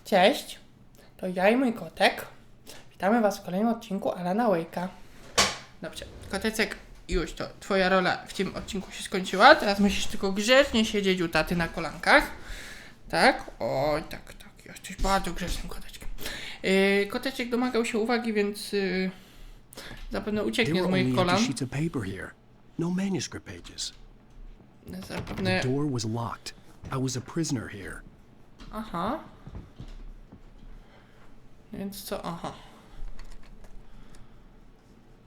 Cześć, to ja i mój kotek. Witamy Was w kolejnym odcinku Alana Wake'a. Dobrze, kotecek, już to twoja rola w tym odcinku się skończyła. Teraz musisz tylko grzecznie siedzieć u taty na kolankach. Tak? Oj, tak. Jesteś bardzo grzecznym koteczkiem. Koteczek domagał się uwagi, więc zapewne ucieknie z moich kolan. No manuscript pages. Zapewne... The door was locked. I was a prisoner here. Aha. Więc co? Aha.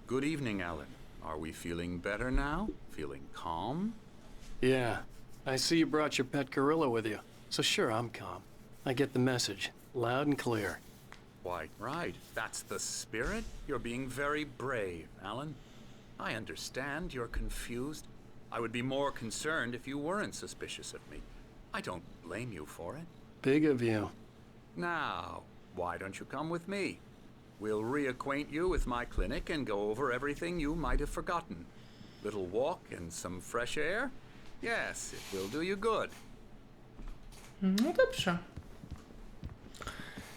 Good evening, Alan. Are we feeling better now? Feeling calm? Yeah. I see you brought your pet gorilla with you. So sure, I'm calm. I get the message. Loud and clear. Quite right. That's the spirit. You're being very brave, Alan. I understand you're confused. I would be more concerned if you weren't suspicious of me. I don't blame you for it. Big of you. Now, why don't you come with me? We'll reacquaint you with my clinic and go over everything you might have forgotten. Little walk and some fresh air? Yes, it will do you good. No dobrze.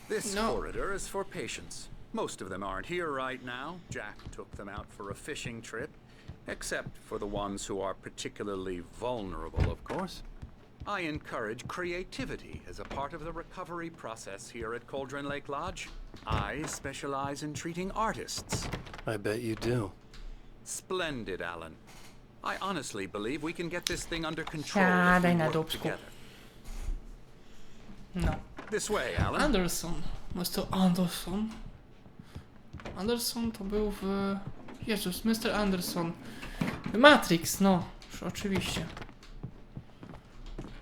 This corridor is for patients. Most of them aren't here right now. Jack took them out for a fishing trip. Except for the ones who are particularly vulnerable, of course. I encourage creativity as a part of the recovery process here at Cauldron Lake Lodge. I specialize in treating artists. I bet you do. Splendid, Alan. I honestly believe we can get this thing under control if Siadaj we na work dupsku. together. No. This way, Alan. Anderson. Jest to Anderson. Anderson to był w... Jezus, Mr. Anderson. Matrix, no. Już oczywiście.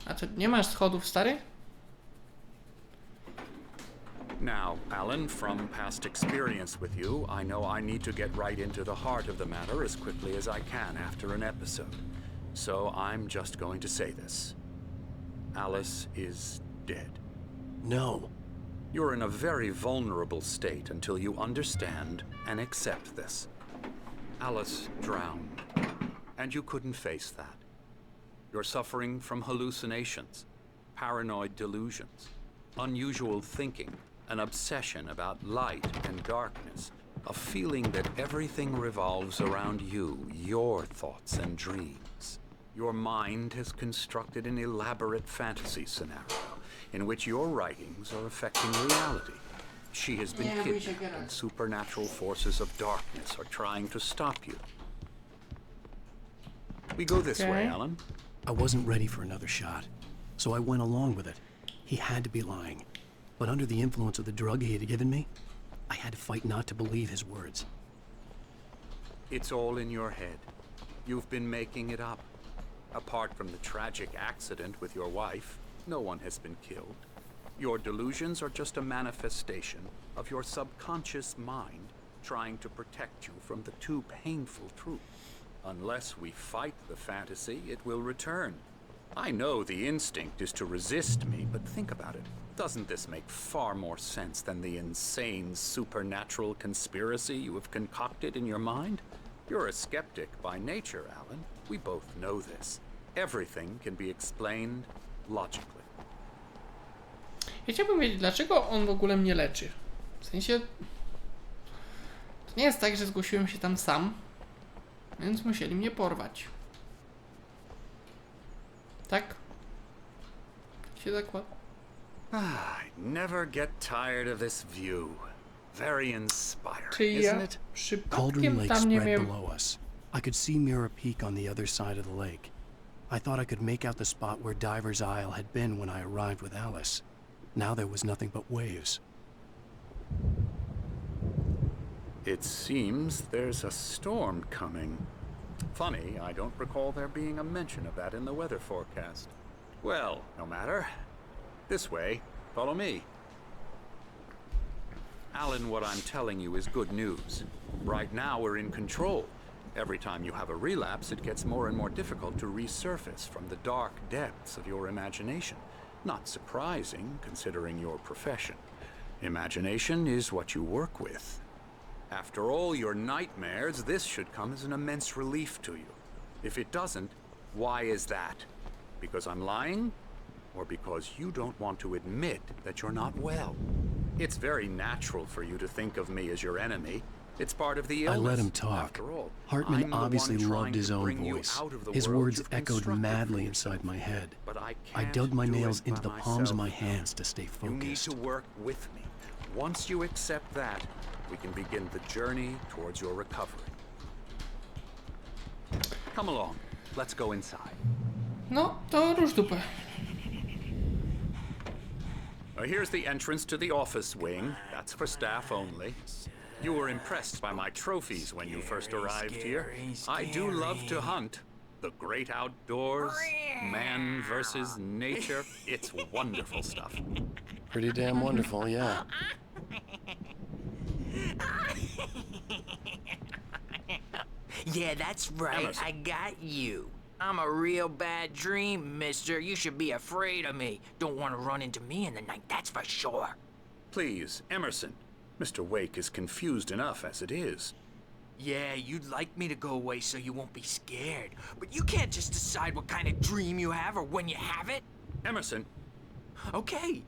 A to nie masz schodów, stary? Now, Alan, from past experience with you, I know I need to get right into the heart of the matter as quickly as I can after an episode. So I'm just going to say this. Alice is dead. No. You're in a very vulnerable state until you understand and accept this. Alice drowned, and you couldn't face that. You're suffering from hallucinations, paranoid delusions, unusual thinking, an obsession about light and darkness, a feeling that everything revolves around you, your thoughts and dreams. Your mind has constructed an elaborate fantasy scenario in which your writings are affecting reality. She has been kidnapped and supernatural forces of darkness are trying to stop you. We go this way, Alan. I wasn't ready for another shot, so I went along with it. He had to be lying. But under the influence of the drug he had given me, I had to fight not to believe his words. It's all in your head. You've been making it up. Apart from the tragic accident with your wife, no one has been killed. Your delusions are just a manifestation of your subconscious mind trying to protect you from the too painful truth. Unless we fight the fantasy, it will return. I know the instinct is to resist me, but think about it. Doesn't this make far more sense than the insane supernatural conspiracy you have concocted in your mind? You're a skeptic by nature, Alan. We both know this. Everything can be explained logically. Ja chciałbym wiedzieć, dlaczego on w ogóle mnie leczy. W sensie... To nie jest tak, że zgłosiłem się tam sam, więc musieli mnie porwać. Tak? Tak się zakłada. I never get tired of this view. Very inspiring, Czy ja isn't it? Cauldron przypadkiem Lake tam nie spread miałem... below us. I could see Mirror Peak on the other side of the lake. I thought I could make out the spot where Diver's Isle had been when I arrived with Alice. Now there was nothing but waves. It seems there's a storm coming. Funny, I don't recall there being a mention of that in the weather forecast. Well, no matter. This way. Follow me. Alan, what I'm telling you is good news. Right now we're in control. Every time you have a relapse, it gets more and more difficult to resurface from the dark depths of your imagination. Not surprising, considering your profession. Imagination is what you work with. After all your nightmares, this should come as an immense relief to you. If it doesn't, why is that? Because I'm lying? or because you don't want to admit that you're not well. It's very natural for you to think of me as your enemy. It's part of the illness. I let him talk. After all, Hartman I'm the obviously one loved trying his to own bring you voice. out of the His world words you've echoed constructed for madly yourself. inside my head. But I I can't dug my do nails it into the by palms of myself. my hands to stay You need focused. to work with me. Once you accept that, we can begin the journey towards your recovery. Come along. Let's go inside. No, to rusz dupę. Here's the entrance to the office wing. That's for staff only. You were impressed by my trophies when you first arrived here. I do love to hunt. The great outdoors, man versus nature. It's wonderful stuff. Pretty damn wonderful, yeah. Yeah, that's right. Emerson. I got you. I'm a real bad dream, mister. You should be afraid of me. Don't want to run into me in the night, that's for sure. Please, Emerson. Mr. Wake is confused enough as it is. Yeah, you'd like me to go away so you won't be scared. But you can't just decide what kind of dream you have or when you have it. Emerson, Okay.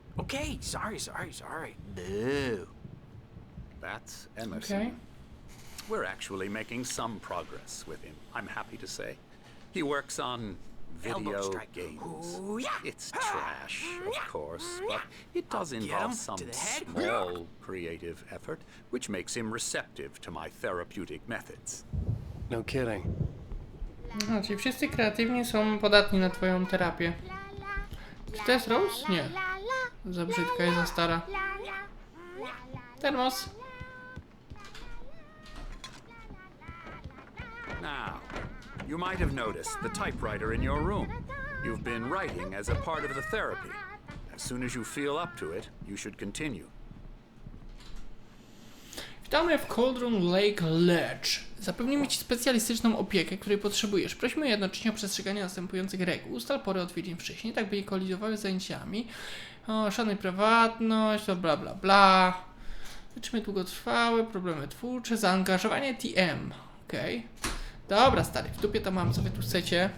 Sorry. Boo. that's Emerson. Okay. We're actually making some progress with him, I'm happy to say. He works on Elbow video strike. games. Ooh, yeah. It's trash, of course, but it does Get involve him some to the head. small creative effort, which makes him receptive to my therapeutic methods. No kidding. Aha, czyli wszyscy kreatywni są podatni na twoją terapię. Czy to jest Rose? Nie. Za brzydka jest za stara. Termos. Now, you might have noticed the typewriter in your room. You've been writing as a part of the therapy. As soon as you feel up to it, you should continue. Witamy w Cauldron Lake Ledge. Zapewnimy Ci specjalistyczną opiekę, której potrzebujesz. Prosimy jednocześnie o przestrzeganie następujących reguł. Ustal pory odwiedzin wcześniej, tak by nie kolidowały z zajęciami. Szanuj prywatność, to bla bla bla. Wytrzymy długotrwałe, problemy twórcze, zaangażowanie TM. Okej. Dobra, stary, w dupie to mam, co wy tu chcecie.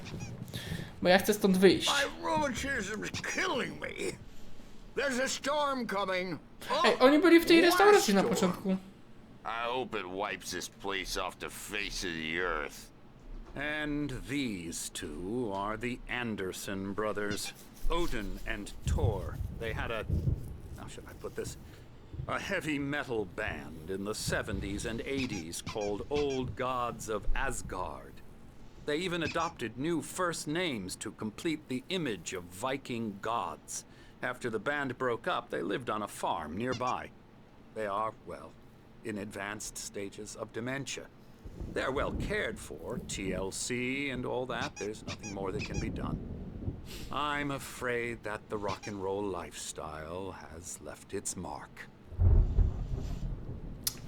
Bo ja chcę stąd wyjść. My rheumatism's killing me. There's a storm coming. Oh, Ej, oni byli w tej what a restauracji na storm. początku. I hope it wipes this place off the face of the earth. And these two are the Anderson brothers, Odin and Thor. They had a, how should I put this? A heavy metal band in the 70s and 80s called Old Gods of Asgard. They even adopted new first names to complete the image of Viking gods. After the band broke up, they lived on a farm nearby. They are, well, in advanced stages of dementia. They're well cared for, TLC and all that. There's nothing more that can be done. I'm afraid that the rock and roll lifestyle has left its mark.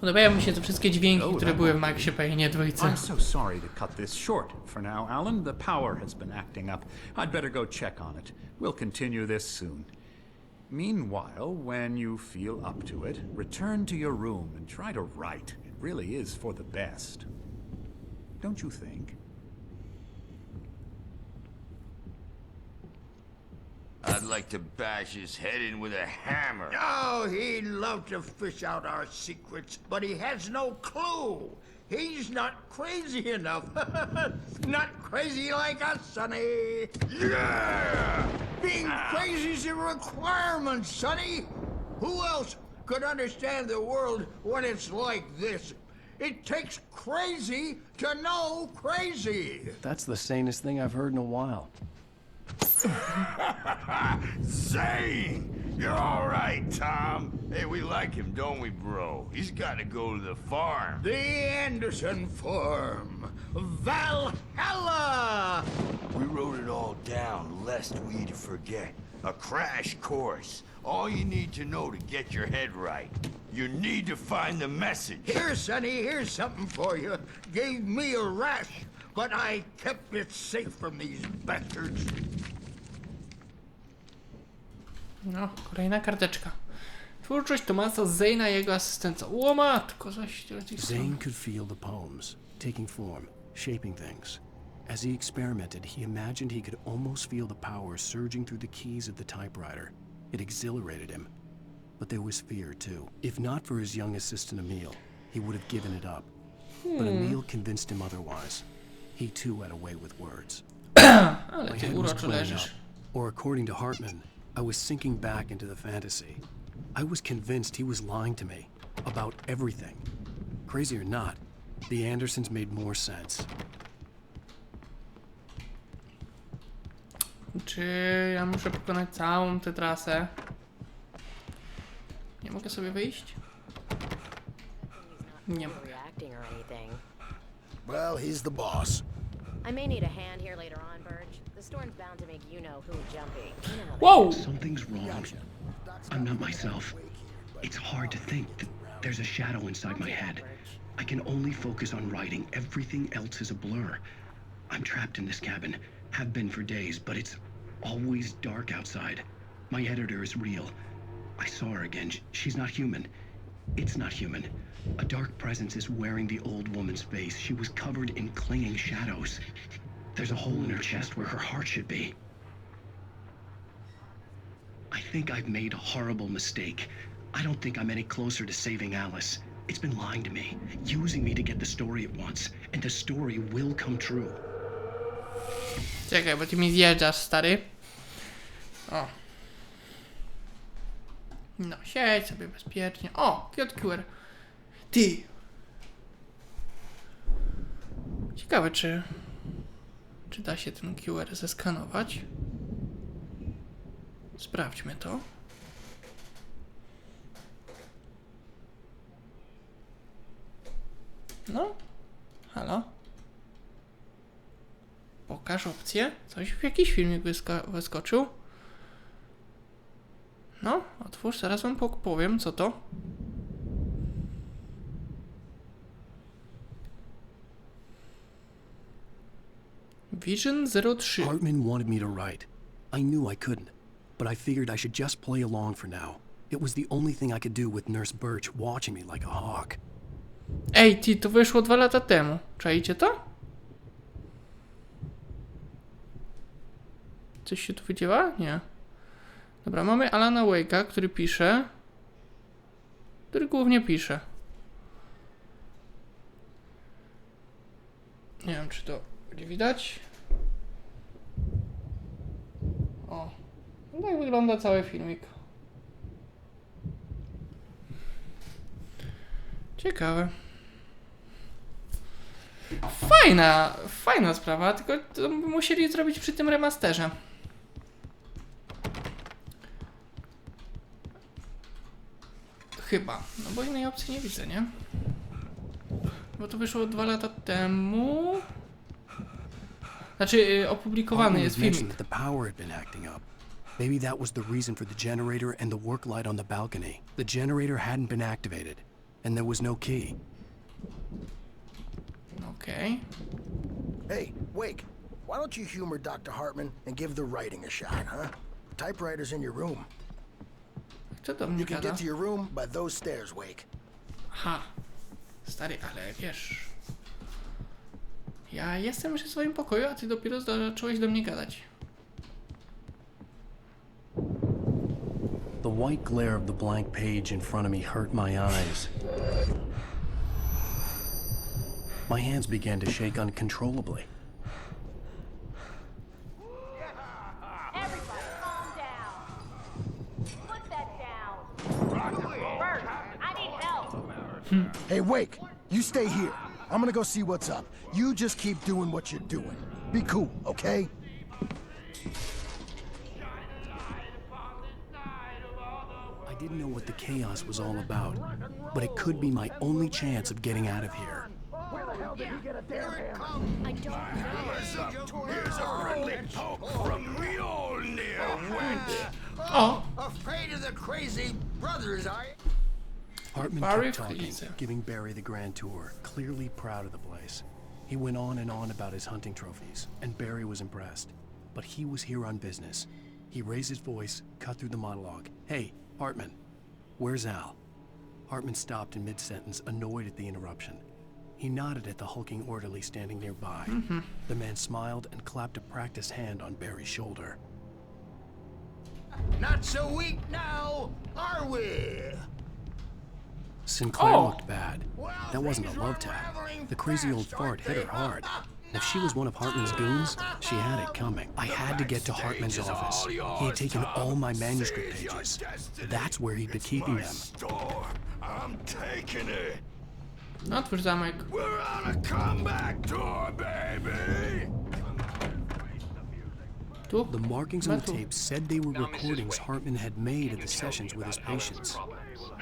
Podobają mi się te wszystkie dźwięki, które były w Maxie Payne 2. I'm so sorry to cut this short for now, Alan. The power has been acting up. I'd better go check on it. We'll continue this soon. Meanwhile, when you feel up to it, return to your room and try to write. It really is for the best. Don't you think? I'd like to bash his head in with a hammer. Oh, he'd love to fish out our secrets, but he has no clue. He's not crazy enough. Not crazy like us, Sonny. Yeah! Being crazy's a requirement, Sonny. Who else could understand the world when it's like this? It takes crazy to know crazy. That's the sanest thing I've heard in a while. Zane! You're all right, Tom. Hey, we like him, don't we, bro? He's got to go to the farm. The Anderson Farm. Valhalla! We wrote it all down, lest we forget. A crash course. All you need to know to get your head right. You need to find the message. Here, Sonny, here's something for you. Gave me a rash, but I kept it safe from these bastards. No, kolejna karteczka. Twórczość Thomasa Zane'a i jego asystenta. O matko, zaś Zane could feel the poems, taking form, shaping things. As he experimented, he imagined he could almost feel the power surging through the keys of the typewriter. It exhilarated him. But there was fear, too. If not for his young assistant Emil, he would have given it up. But Emil convinced him otherwise. He, too, had a way with words. Ale My ty head was uroczo clearing leżysz. up. Or according to Hartman, I was sinking back into the fantasy. I was convinced he was lying to me about everything. Crazy or not, the Andersons made more sense. Czy ja muszę pokonać całą tę trasę? Nie mogę sobie wyjść? Nie mogę. Reacting or anything. Well, he's the boss. I may need a hand here later on, Birch. The storm's bound to make you know who jumpy. You know how Whoa! Something's wrong. I'm not myself. It's hard to think that there's a shadow inside my head. I can only focus on writing. Everything else is a blur. I'm trapped in this cabin. Have been for days, but it's always dark outside. My editor is real. I saw her again. She's not human. It's not human. A dark presence is wearing the old woman's face. She was covered in clinging shadows. There's a hole in her chest where her heart should be. I think I've made a horrible mistake. I don't think I'm any closer to saving Alice. It's been lying to me, using me to get the story it wants, and the story will come true. Czekaj, bo ty mi zjeżdżasz, stary. O. No, siedź sobie bezpiecznie. O, QR. Ty. Ciekawe, czy da się ten QR zeskanować. Sprawdźmy to. No. Halo? Pokaż opcję. Coś, jakiś filmik wyskoczył. No, otwórz, zaraz wam powiem, co to. Vision 03. Hartman wanted me to write. I knew I couldn't, but I figured I should just play along for now. It was the only thing I could do with Nurse Birch watching me like a hawk. Ej, ty, to wyszło 2 lata temu. Czajcie to? Coś się tu wydziewa? Nie. Dobra, mamy Alana Wake'a, który pisze. Który głównie pisze. Nie wiem, czy to będzie widać. O. No tak wygląda cały filmik. Ciekawe. Fajna sprawa, tylko to musieli zrobić przy tym remasterze. Chyba, no bo innej opcji nie widzę, nie? Bo to wyszło 2 lata temu. Znaczy, opublikowany jest filmik. The power had been acting up. Maybe that was the reason for the generator and the work light on the balcony. The generator hadn't been activated, and there was no key. Okej. Hey, Wake, why don't you humor Dr. Hartman and give the writing a shot, huh? Typewriter's in your room. Kto do mnie You can gada? get to your room by those stairs, Wake. Aha. Stary, ale wiesz... Ja jestem już w swoim pokoju, a ty dopiero zacząłeś do mnie gadać. The white glare of the blank page in front of me hurt my eyes. My hands began to shake uncontrollably. Everybody, calm down. Put that down. Birch, I need help. Hey, Wake, you stay here. I'm gonna go see what's up. You just keep doing what you're doing. Be cool, okay? I didn't know what the chaos was all about, but it could be my only chance of getting out of here. Where the hell did he get a damn hammer? I don't know. Here's a friendly poke from Mjolnir, wench. O! Afraid of the crazy brothers, are you? Hartman Barry kept talking, Freeze. giving Barry the grand tour, clearly proud of the place. He went on and on about his hunting trophies, and Barry was impressed. But he was here on business. He raised his voice, cut through the monologue. Hey, Hartman, where's Al? Hartman stopped in mid-sentence, annoyed at the interruption. He nodded at the hulking orderly standing nearby. The man smiled and clapped a practiced hand on Barry's shoulder. Not so weak now, are we? Sinclair Oh. looked bad. That wasn't a love tap. The crazy old fart hit her hard. If she was one of Hartman's goons, she had it coming. I had to get to Hartman's office. He had taken all my manuscript pages. That's where he'd been keeping them. I'm taking it. Otwórz zamek. We're on a comeback tour, baby. Tu? The markings on the Metal. tape said they were recordings Hartman had made of the sessions with his patients.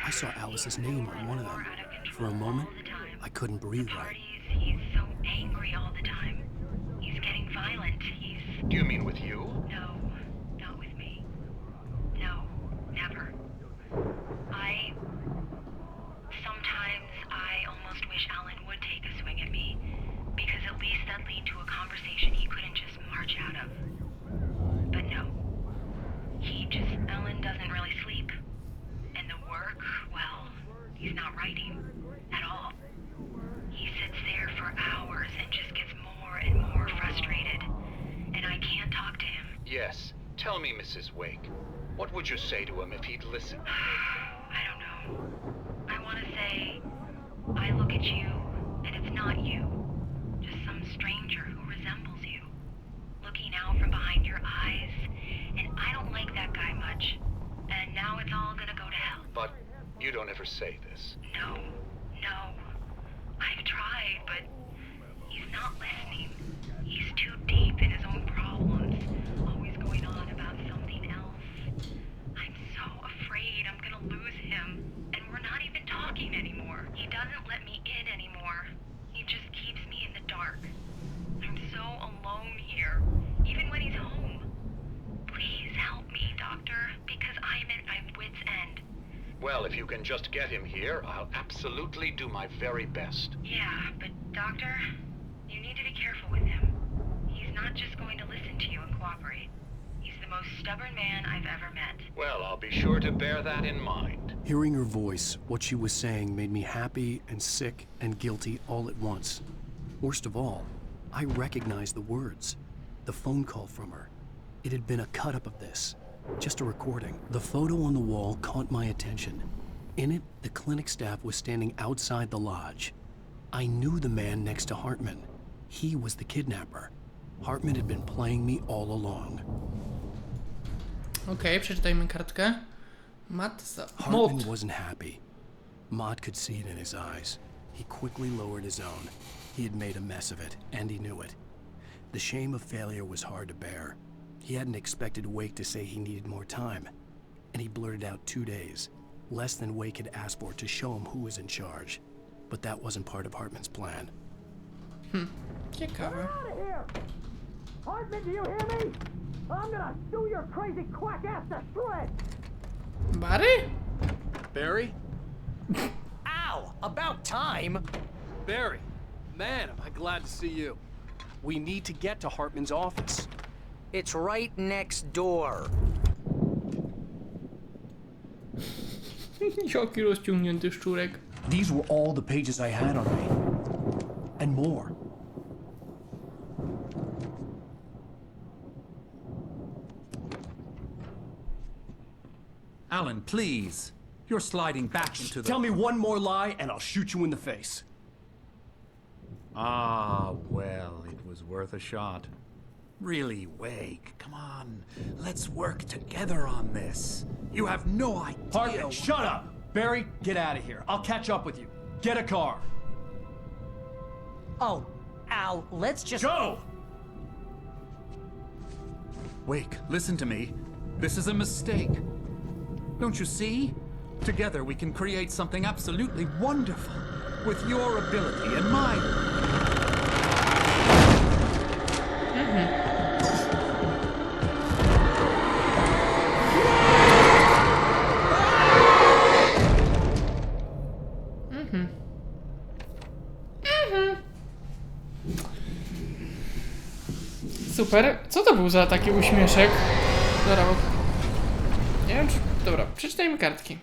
I saw Alice's name on one of them. For a moment, I couldn't breathe right. He's so angry all the time. He's getting violent. Do you mean with you? No, not with me. No, never. Sometimes I almost wish Alan would take a swing at me, because at least that'd lead to a conversation he couldn't just march out of. But no. Alan doesn't really sleep. And the work, well, he's not writing at all. He sits there for hours and just gets more and more frustrated. And I can't talk to him. Yes. Tell me, Mrs. Wake. What would you say to him if he'd listen? I don't know. I want to say, I look at you, and it's not you. Just some stranger who resembles you. Looking out from behind your eyes. And I don't like that guy much. And now it's all gonna go to hell. But you don't ever say this. No. I've tried, but he's not listening. He's too deep in his own problems, always going on about something else. I'm so afraid I'm gonna lose him, and we're not even talking anymore. He doesn't let me in anymore. He just keeps me in the dark. I'm so alone here, even when he's home. Please help me, Doctor, because I'm at my wit's end. Well, if you can just get him here, I'll absolutely do my very best. Yeah, but Doctor, you need to be careful with him. He's not just going to listen to you and cooperate. He's the most stubborn man I've ever met. Well, I'll be sure to bear that in mind. Hearing her voice, what she was saying made me happy and sick and guilty all at once. Worst of all, I recognized the words. The phone call from her. It had been a cut-up of this. Just a recording. The photo on the wall caught my attention. In it, the clinic staff was standing outside the lodge. I knew the man next to Hartman. He was the kidnapper. Hartman had been playing me all along. Okej, przeczytajmy kartkę. Hartman wasn't happy. Maud could see it in his eyes. He quickly lowered his own. He had made a mess of it, and he knew it. The shame of failure was hard to bear. He hadn't expected Wake to say he needed more time, and he blurted out 2 days, less than Wake had asked for to show him who was in charge. But that wasn't part of Hartman's plan. Ciekawe. Hartman, do you hear me? I'm gonna sue your crazy quack ass to shreds! Barry? Barry? Ow! About time! Barry! Man, am I glad to see you. We need to get to Hartman's office. It's right next door. Jaki rozciągnięty szczurek. These were all the pages I had on me. And more. Alan, please. You're sliding back into the... Tell me one more lie and I'll shoot you in the face. Ah, well, it was worth a shot. Really, Wake, come on. Let's work together on this. You have no idea... Hartman, shut up! Barry, get out of here. I'll catch up with you. Get a car. Oh, Al, let's just... Go! Wake, listen to me. This is a mistake. Don't you see? Together we can create something absolutely wonderful. With your ability and mine. Super. Co to był za taki uśmieszek? Dobra, bo... Nie wiem czy... Dobra, przeczytajmy kartki.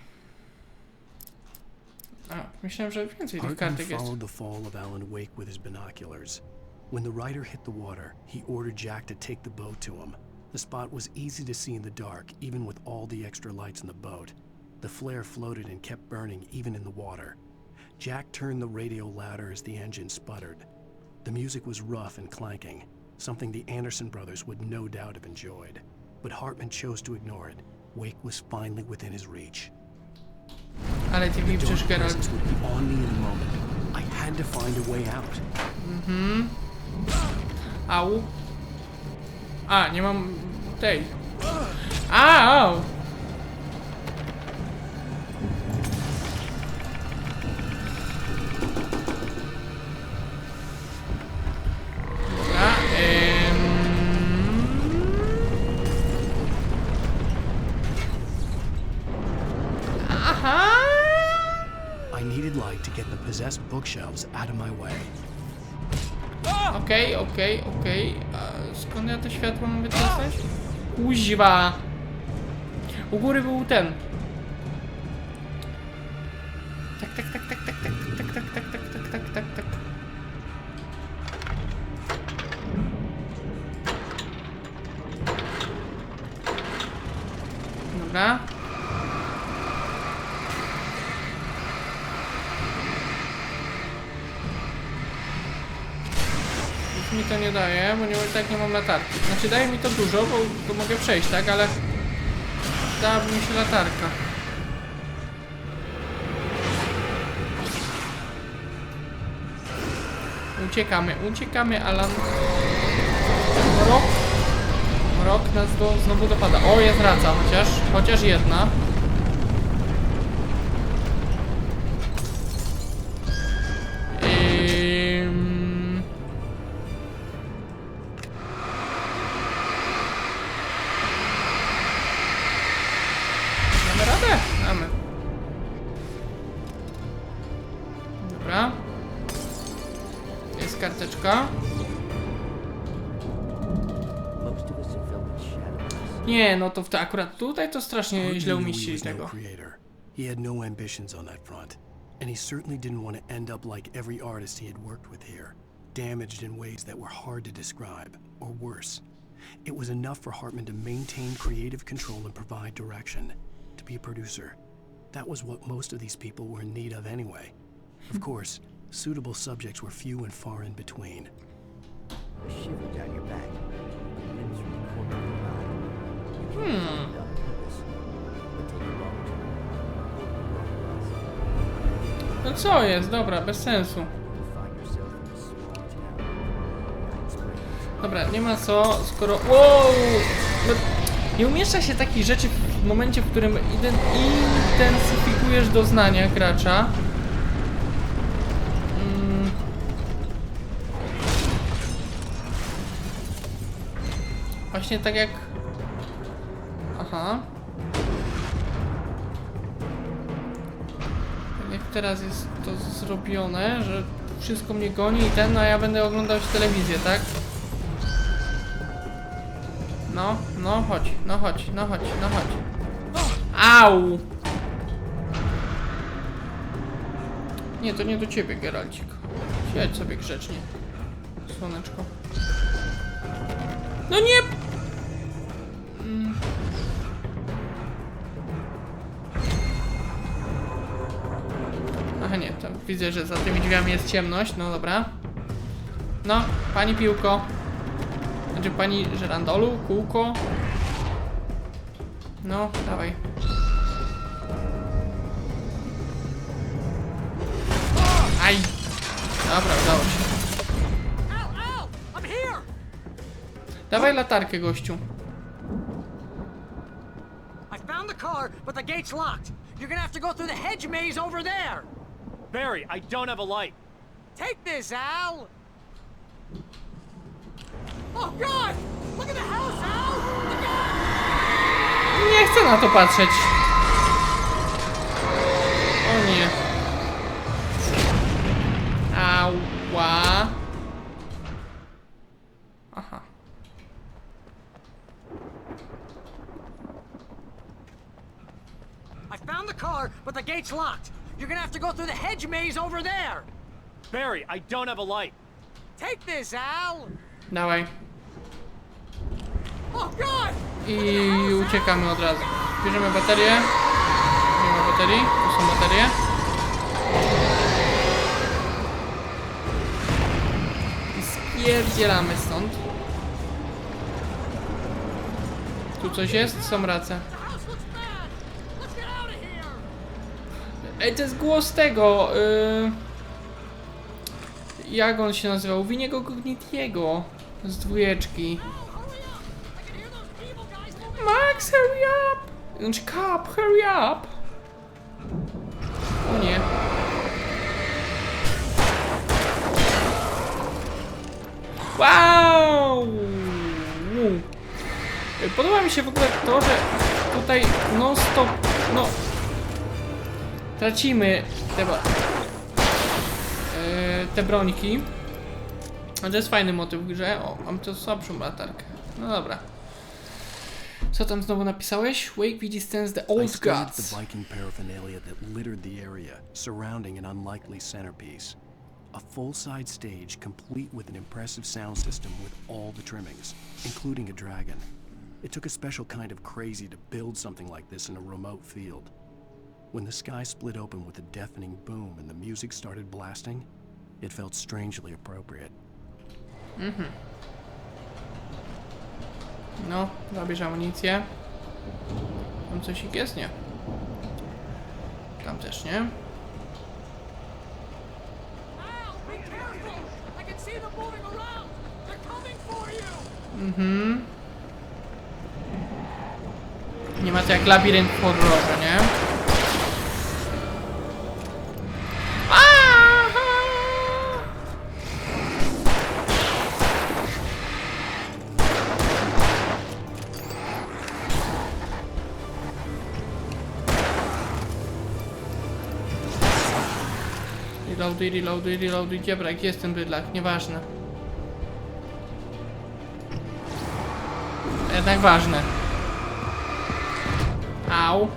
A, myślałem, że więcej tych Hartman kartek jest. followed the fall of Alan Wake with his binoculars. When the rider hit the water, he ordered Jack to take the boat to him. The spot was easy to see in the dark, even with all the extra lights in the boat. The flare floated and kept burning even in the water. Jack turned the radio louder as the engine sputtered. The music was rough and clanking, something the Anderson brothers would no doubt have enjoyed. But Hartman chose to ignore it. Wake was finally within his reach. Ale ty mi przecież, Geralt. Presence would be on me in a moment. I had to find a way out. Au. A, nie mam tej. Au! Dobra, aha! I needed light to get the possessed bookshelves out of my way. Okej. A skąd ja to światło mam wycisnąć? Kuźwa! U góry był ten. Tak. Dobra. Mi to nie daje, bo tak nie mam latarki. Znaczy daje mi to dużo, bo to mogę przejść, tak? Ale dałaby mi się latarka. Uciekamy, Alan. Mrok nas znowu dopada. O, jest raca, chociaż jedna. Mamy. Dobra. Jest karteczka. Nie, no to akurat tutaj to strasznie źle umieścili tego. He had no ambitions on that front, and he certainly didn't want to end up like every artist he had worked with here, damaged in ways that were hard to describe, or worse. It was enough for Hartman to maintain creative control and provide direction. To be a producer. That was what most of these people were in need of anyway. Of course, suitable subjects were few and far in between. A shiver down your back. Limbs from the corner of your eye. You can't find out purpose, but take a long time. No co jest? Dobra, bez sensu. Dobra, nie ma co, skoro... Wow! No, nie umieszcza się takich rzeczy w momencie, w którym intensyfikujesz doznania gracza. Właśnie tak jak... Aha. Tak jak teraz jest to zrobione, że wszystko mnie goni i a ja będę oglądał telewizję, tak? No chodź. Au! Nie, to nie do ciebie, Geralcik. Siedź sobie grzecznie. Słoneczko. No nie! Aha, nie, to widzę, że za tymi drzwiami jest ciemność, no dobra. No, pani piłko. Znaczy pani żerandolu, kółko. No, dawaj. Aj! Dobra, udało się. Dawaj latarkę, gościu. I found the car, but the gate's locked. You're gonna have to go through the hedge maze over there. Barry, I don't have a light. Take this, Al. Oh God! Look at the house, Al! Look out! Nie chcę na to patrzeć. O nie. Ała. Aha. I found the car, but the gate's locked. You're gonna have to go through the hedge maze over there. Barry, I don't have a light. Take this, Al. Dawaj. Oh God! I uciekamy od razu. Bierzemy baterię. Nie ma baterii. Tu są baterie. I spierdzielamy stąd. Tu coś jest? Są race. Ej, to jest głos tego. Jak on się nazywał? Winiego Cognitiego z 2. Max, hurry up! Znaczy, Cap, hurry up! O nie. Wow! Podoba mi się w ogóle to, że tutaj non stop, no, tracimy te brońki. A to jest fajny motyw w grze. O, mam tu słabszą latarkę. No dobra. Co tam znowu napisałeś? Wake widzi stance the old gods. The Viking paraphernalia that littered the area, surrounding an unlikely centerpiece. A full-side stage complete with an impressive sound system with all the trimmings, including a dragon. It took a special kind of crazy to build something like this in a remote field. When the sky split open with a deafening boom and the music started blasting, it felt strangely appropriate. No, zabierz amunicję. Tam coś jest? Nie. Tam też nie. Nie ma to jak labirynt w horrorze, nie? Reloaduj, gdzie brak? Jest ten bydlak, nieważne. Jednak ważne. Au.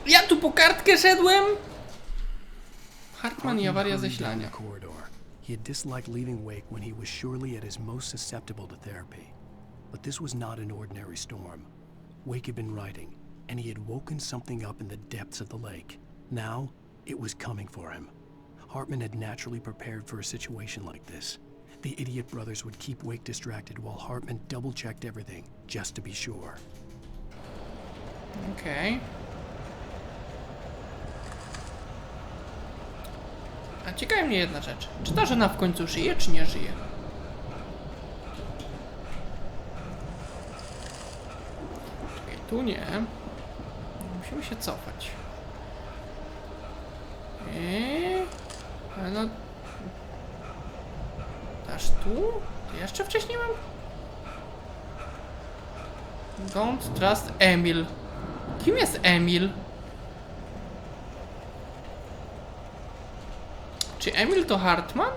Ja tu po kartkę szedłem? Hartman i awaria zasilania. He had disliked leaving Wake when he was surely at his most susceptible to therapy. But this was not an ordinary storm. Wake had been writing, and he had woken something up in the depths of the lake. Now, it was coming for him. Hartman had naturally prepared for a situation like this. The idiot brothers would keep Wake distracted while Hartman double-checked everything, just to be sure. Okay. A ciekawi mnie jedna rzecz. Czy ta żona w końcu żyje, czy nie żyje? Czekaj, tu nie. Musimy się cofać. Ale no... Aż tu? To jeszcze wcześniej mam? Don't trust Emil. Kim jest Emil? Czy Emil to Hartman?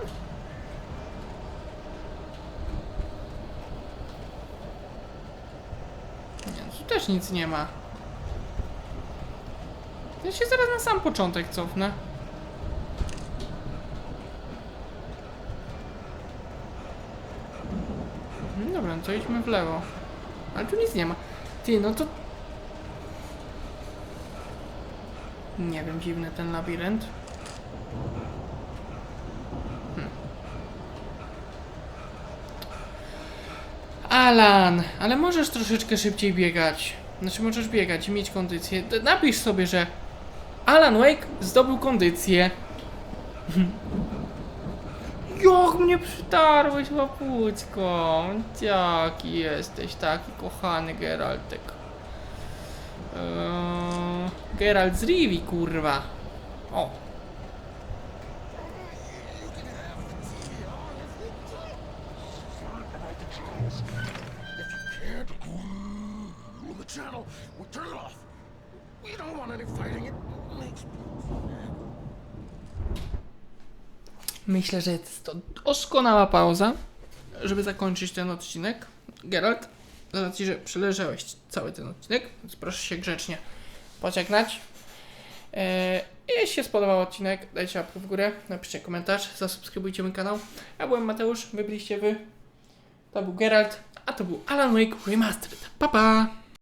Nie, tu też nic nie ma. Ja się zaraz na sam początek cofnę. Dobra, no to idźmy w lewo. Ale tu nic nie ma. Ty, no to... Nie wiem, dziwny ten labirynt. Alan, ale możesz troszeczkę szybciej biegać. Znaczy możesz biegać i mieć kondycję. Napisz sobie, że Alan Wake zdobył kondycję. Jak mnie przytarłeś, łapućko. Jaki jesteś, taki kochany Geraltek. Geralt z Rivi, kurwa. O. Channel, we turn it off. We don't want any fighting. It makes... myślę, że jest to doskonała pauza, żeby zakończyć ten odcinek. Geralt, z racji, że przeleżałeś cały ten odcinek, więc proszę się grzecznie pożegnać. Jeśli się spodobał odcinek, dajcie łapkę w górę, napiszcie komentarz, zasubskrybujcie mój kanał. Ja byłem Mateusz, wy byliście wy. To był Geralt, a to był Alan Wake Remastered. Pa, pa!